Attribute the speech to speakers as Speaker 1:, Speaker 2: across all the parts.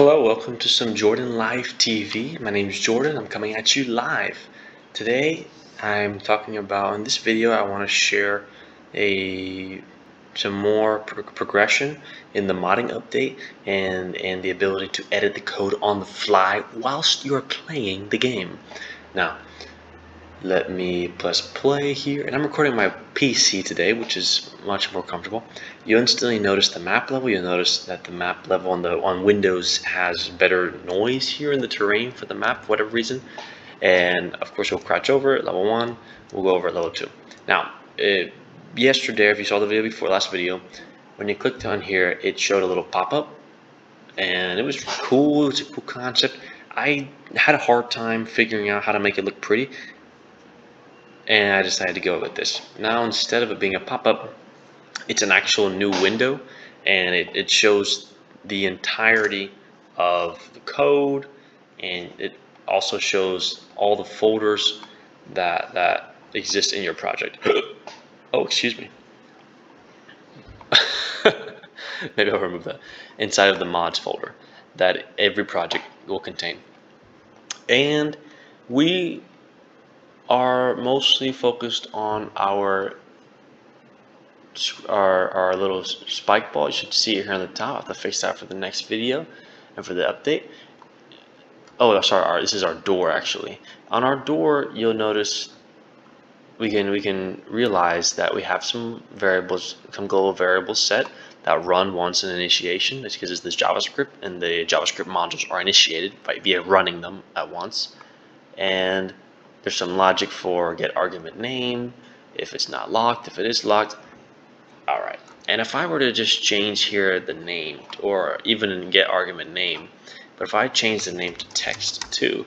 Speaker 1: Hello, welcome to some Jordan Live TV. My name is Jordan. I'm coming at you live. Today, I'm talking about in this video. I want to share some more progression in the modding update and the ability to edit the code on the fly whilst you're playing the game. Now, let me press play here, and I'm recording my PC today, which is much more comfortable. You'll instantly notice the map level. You'll notice that the map level on Windows has better noise here in the terrain for the map for whatever reason. And of course, we'll crouch over at level 1. We'll go over at level 2. Now, yesterday, if you saw the video before, last video, when you clicked on here, it showed a little pop-up, and it was cool. It was a cool concept. I had a hard time figuring out how to make it look pretty, and I decided to go with this. Now, instead of it being a pop-up, it's an actual new window, and it shows the entirety of the code, and it also shows all the folders that exist in your project. Oh, excuse me. Maybe I'll remove that. Inside of the mods folder that every project will contain. And we are mostly focused on our little spike ball. You should see it here on the top. I have to fix that for the next video and for the update. Oh, sorry, this is our door actually. On our door, you'll notice we can realize that we have some variables, some global variables set that run once in initiation. It's because it's this JavaScript, and the JavaScript modules are initiated via running them at once. And there's some logic for get argument name, if it's not locked, if it is locked. All right, and if I were to just change here the name, or even get argument name, but if I change the name to text2,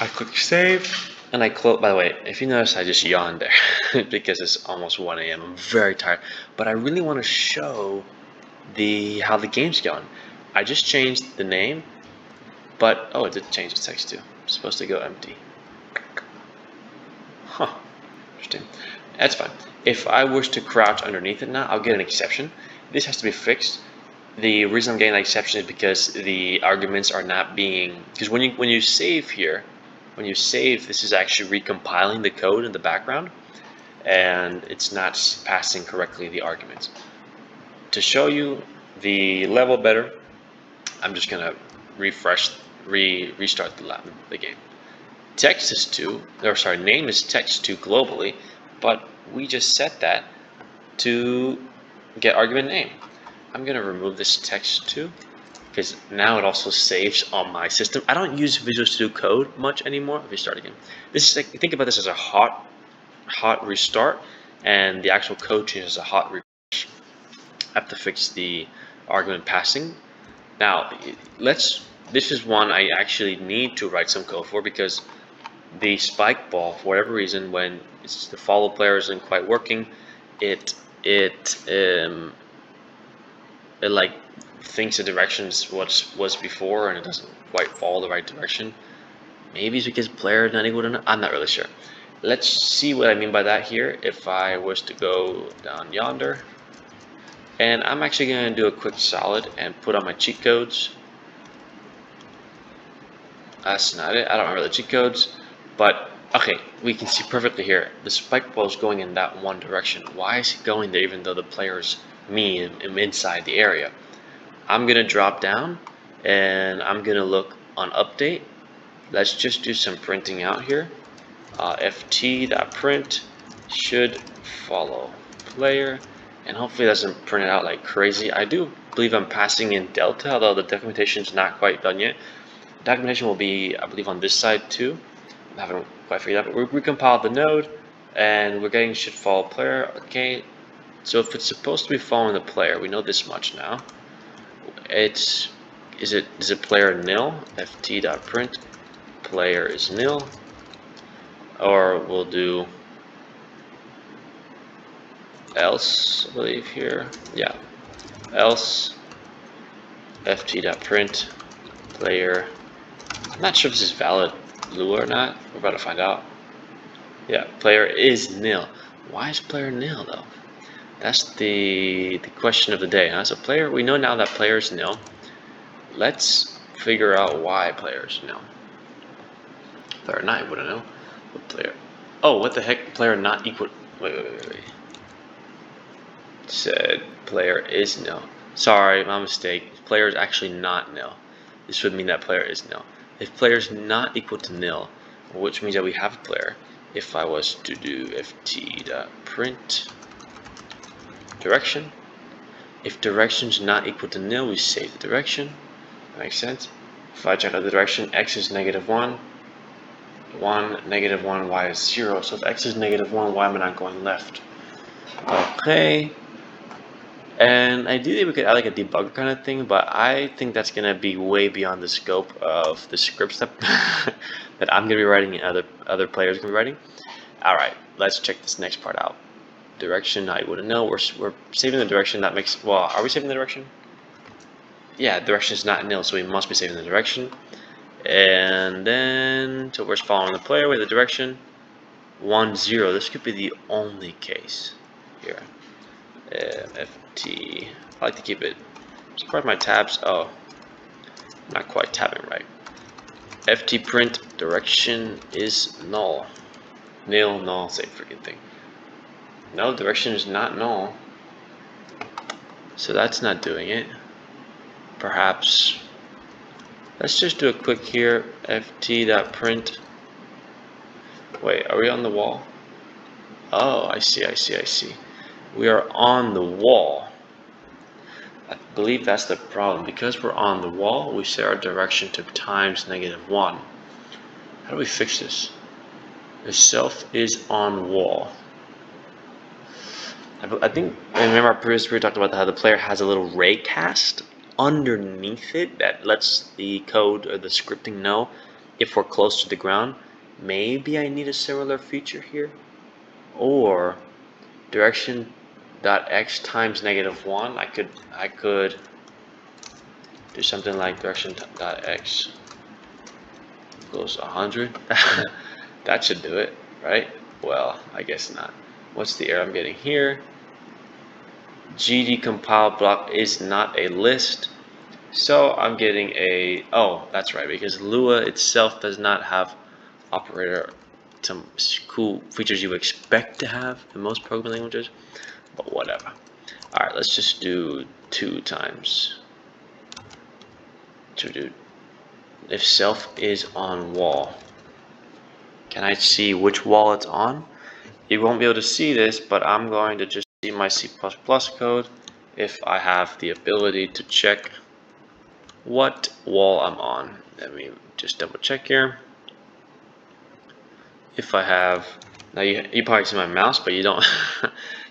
Speaker 1: I click save, and I close. By the way, if you notice, I just yawned there because it's almost 1 a.m. I'm very tired, but I really want to show how the game's going. I just changed the name, but oh, it did change the text too. It's supposed to go empty. Huh, interesting. That's fine. If I wish to crouch underneath it now, I'll get an exception. This has to be fixed. The reason I'm getting an exception is because the arguments are not being, because when you save here, when you save, this is actually recompiling the code in the background, and it's not passing correctly the arguments. To show you the level better, I'm just gonna restart the game. Text is 2, or sorry, name is text2 globally, but we just set that to get argument name. I'm gonna remove this text2 because now it also saves on my system. I don't use Visual Studio Code much anymore. Let me start again. This is like, think about this as a hot restart, and the actual code changes as a hot refresh. I have to fix the argument passing. Now, this is one I actually need to write some code for, because the spike ball, for whatever reason, when the follow player isn't quite working, it like thinks the direction is what was before, and it doesn't quite follow the right direction. Maybe it's because player is not equal to none. I'm not really sure. Let's see what I mean by that here. If I was to go down yonder, and I'm actually going to do a quick solid and put on my cheat codes. That's not it. I don't remember the cheat codes, but okay, we can see perfectly here. The spike ball is going in that one direction. Why is it going there even though the player's me am inside the area? I'm gonna drop down and I'm gonna look on update. Let's just do some printing out here. ft.print should follow player, and hopefully it doesn't print it out like crazy. I do believe I'm passing in delta, although the documentation is not quite done yet. Documentation will be, I believe, on this side too. I haven't quite figured out, but we recompiled the node, and we're getting should follow player. Okay, so if it's supposed to be following the player, we know this much now. Is it player nil? ft.print player is nil, or we'll do else, I believe here. Yeah, else ft.print player. I'm not sure if this is valid Lua or not. We're about to find out. Yeah, player is nil. Why is player nil though? That's the question of the day, huh? So player, we know now that player is nil. let's figure out why players know. Player not equal to nil. What player? Oh, what the heck? Player not equal. Wait. Said player is nil. Sorry, my mistake. Player is actually not nil. This would mean that player is nil. If player is not equal to nil, which means that we have a player. If I was to do ft.print direction, if direction is not equal to nil, we save the direction. That makes sense. If I check out the direction, x is -1, 1, -1, y is 0. So if x is -1, why am I not going left? Okay. And ideally we could add like a debugger kind of thing, but I think that's gonna be way beyond the scope of the scripts that that I'm gonna be writing and other players are gonna be writing. Alright, let's check this next part out. Direction, I wouldn't know. We're saving the direction. That makes, well, are we saving the direction? Yeah, direction is not nil, so we must be saving the direction. And then, so we're following the player with the direction. 1, 0. This could be the only case here. ft. I like to keep it. Support my tabs. Oh, not quite tabbing right. ft print direction is null. Nil, null, same freaking thing. No, direction is not null. So that's not doing it. Perhaps. Let's just do a quick here. ft.print. Wait, are we on the wall? Oh, I see. We are on the wall. I believe that's the problem. Because we're on the wall, we set our direction to times -1. How do we fix this? The self is on wall. I think, I remember our previous we talked about how the player has a little ray cast underneath it that lets the code or the scripting know if we're close to the ground. Maybe I need a similar feature here. Or direction.x times -1. I could do something like direction.x equals 100. That should do it, right? Well, I guess not. What's the error I'm getting here? GD compile block is not a list. So I'm getting a, oh, that's right, because Lua itself does not have operator, some cool features you expect to have in most programming languages, but whatever. All right, let's just do 2 times. To do, if self is on wall, can I see which wall it's on? You won't be able to see this, but I'm going to just see my C++ code if I have the ability to check what wall I'm on. Let me just double check here. If I have, now you probably see my mouse, but you don't,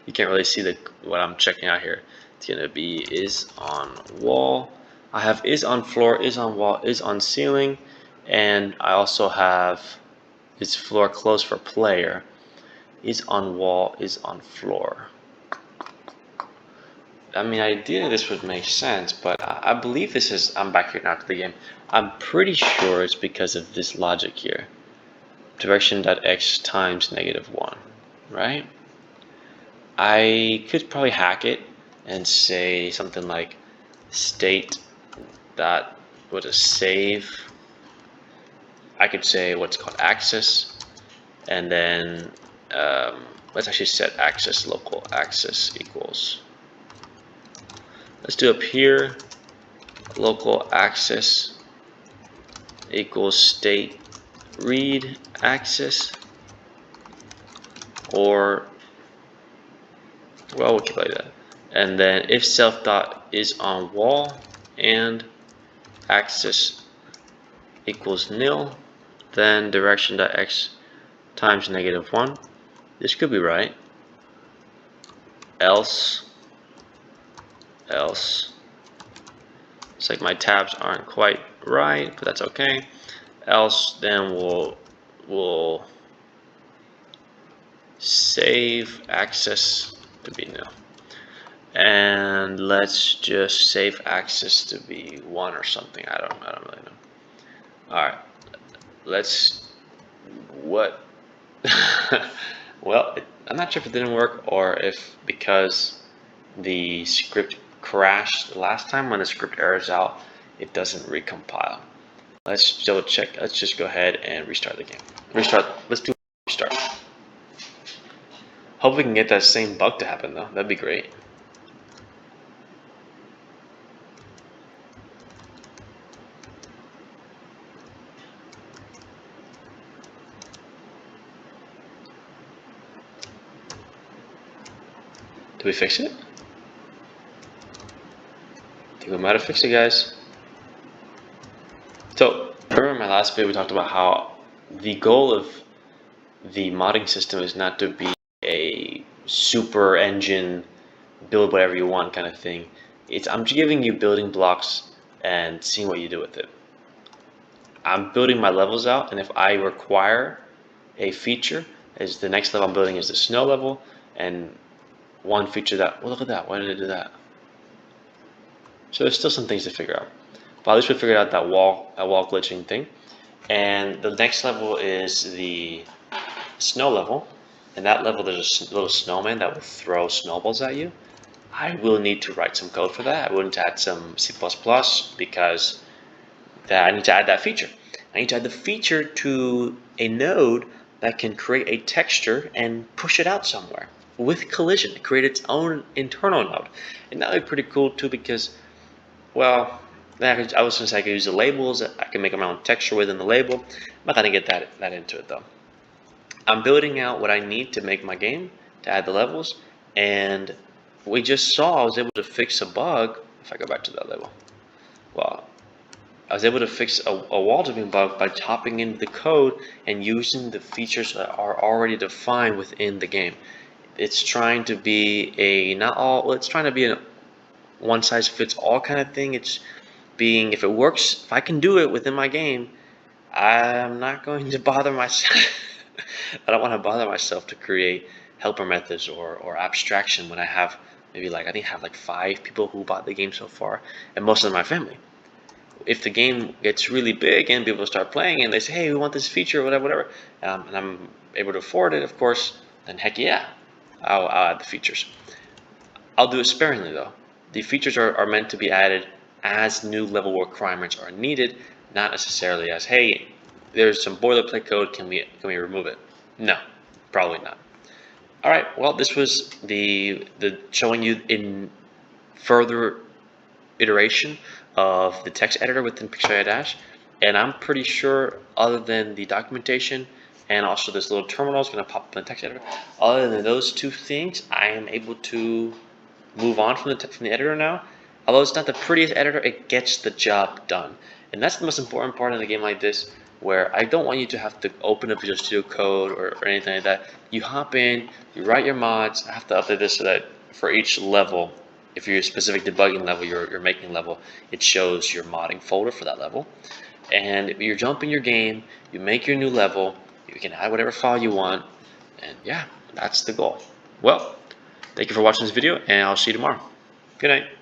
Speaker 1: you can't really see what I'm checking out here. It's gonna be is on wall. I have is on floor, is on wall, is on ceiling, and I also have is floor closed for player. Is on wall, is on floor. I mean, ideally this would make sense, but I believe this is, I'm back here now to the game. I'm pretty sure it's because of this logic here. Direction.x times -1, right? I could probably hack it and say something like state dot what a save. I could say what's called access, and then let's actually set access local access equals. Let's do up here local access equals state read access, or well, we'll keep like that. And then if self dot is on wall and access equals nil, then direction.x times -1. This could be right. Else. It's like my tabs aren't quite right, but that's okay. Else, then we'll save access to be nil. And let's just save access to be 1 or something. I don't really know. All right, let's what? Well, I'm not sure if it didn't work or if because the script crashed last time when the script errors out, it doesn't recompile. Let's double check. Let's just go ahead and restart the game. Let's do restart. Hope we can get that same bug to happen though. That'd be great. Did we fix it? I think we might have fixed it, guys. So, remember in my last video we talked about how the goal of the modding system is not to be a super engine, build whatever you want kind of thing. I'm giving you building blocks and seeing what you do with it. I'm building my levels out, and if I require a feature, as the next level I'm building is the snow level, and one feature that, well, look at that, why did I do that? So there's still some things to figure out. But at least we figured out that wall glitching thing. And the next level is the snow level. And that level, there's a little snowman that will throw snowballs at you. I will need to write some code for that. I will need to add some C++ because I need to add that feature. I need to add the feature to a node that can create a texture and push it out somewhere with collision, create its own internal node. And that would be pretty cool too because, well, I was going to say I could use the labels. I can make my own texture within the label. I'm not going to get that into it though. I'm building out what I need to make my game, to add the levels, and we just saw I was able to fix a bug. If I go back to that level, well, I was able to fix a wall jumping bug by chopping into the code and using the features that are already defined within the game. It's trying to be it's trying to be a one size fits all kind of thing. It's being, if it works, if I can do it within my game, I'm not going to bother myself. I don't want to bother myself to create helper methods or abstraction when I have maybe I think I have 5 people who bought the game so far, and most of them are my family. If the game gets really big and people start playing and they say, hey, we want this feature, whatever, and I'm able to afford it, of course, then heck yeah, I'll add the features. I'll do it sparingly though. The features are meant to be added as new level requirements are needed, not necessarily as, hey, there's some boilerplate code, can we remove it? No, probably not. All right, well, this was the showing you in further iteration of the text editor within Pixar Dash, and I'm pretty sure other than the documentation and also this little terminal is going to pop up in the text editor, other than those two things, I am able to move on from the editor now. Although it's not the prettiest editor, it gets the job done. And that's the most important part in a game like this, where I don't want you to have to open up Visual Studio Code or anything like that. You hop in, you write your mods. I have to update this so that for each level, if you're a specific debugging level, you're making level, it shows your modding folder for that level. And if you jump in your game, you make your new level, you can add whatever file you want, and yeah, that's the goal. Well, thank you for watching this video, and I'll see you tomorrow. Good night.